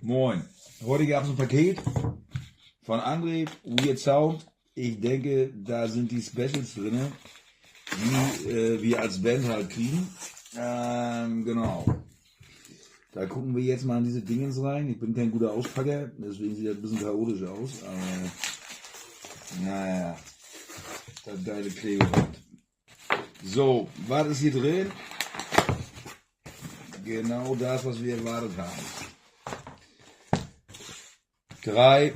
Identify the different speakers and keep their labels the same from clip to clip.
Speaker 1: Moin. Heute gab es ein Paket von André, Weird Sound. Ich denke, da sind die Specials drin, die wir als Band halt kriegen. Genau. Da gucken wir jetzt mal in diese Dingens rein. Ich bin kein guter Auspacker, deswegen sieht das ein bisschen chaotisch aus. Aber naja, das geile Klebeband. So, was ist hier drin? Genau das, was wir erwartet haben. 3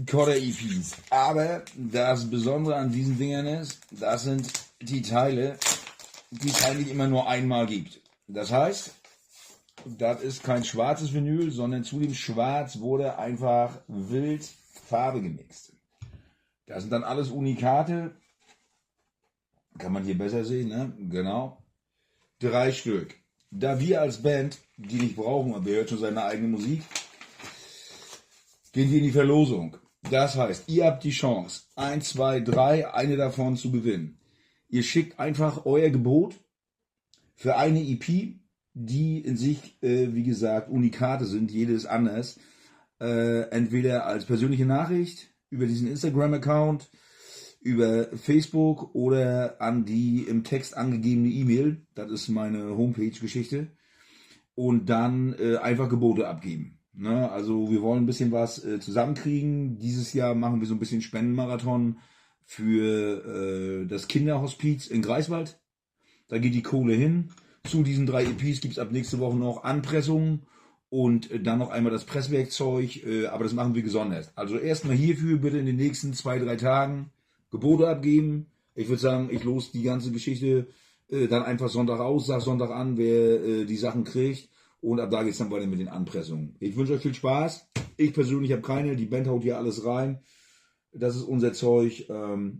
Speaker 1: Coder-EPs. Aber das Besondere an diesen Dingern ist, das sind die Teile, die es eigentlich immer nur einmal gibt. Das heißt, das ist kein schwarzes Vinyl, sondern zu dem Schwarz wurde einfach wild Farbe gemixt. Das sind dann alles Unikate. Kann man hier besser sehen, ne? Genau. 3 Stück. Da wir als Band die nicht brauchen, aber wir hören schon seine eigene Musik, gehen wir in die Verlosung. Das heißt, ihr habt die Chance, 1, 2, 3, eine davon zu gewinnen. Ihr schickt einfach euer Gebot für eine EP, die in sich, wie gesagt, Unikate sind, jede ist anders. Entweder als persönliche Nachricht, über diesen Instagram-Account, über Facebook oder an die im Text angegebene E-Mail. Das ist meine Homepage-Geschichte. Und dann einfach Gebote abgeben. Ne? Also wir wollen ein bisschen was zusammenkriegen. Dieses Jahr machen wir so ein bisschen Spendenmarathon für das Kinderhospiz in Greifswald. Da geht die Kohle hin. Zu diesen 3 EPs gibt es ab nächste Woche noch Anpressungen und dann noch einmal das Presswerkzeug. Aber das machen wir gesondert. Also erstmal hierfür bitte in den nächsten 2, 3 Tagen Gebote abgeben. Ich würde sagen, ich los die ganze Geschichte dann einfach Sonntag aus, sag Sonntag an, wer die Sachen kriegt. Und ab da geht es dann weiter mit den Anpressungen. Ich wünsche euch viel Spaß. Ich persönlich habe keine. Die Band haut hier alles rein. Das ist unser Zeug.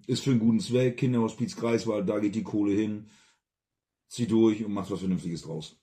Speaker 1: Ist für einen guten Zweck. Kinderhospiz Greifswald, da geht die Kohle hin. Zieht durch und macht was Vernünftiges draus.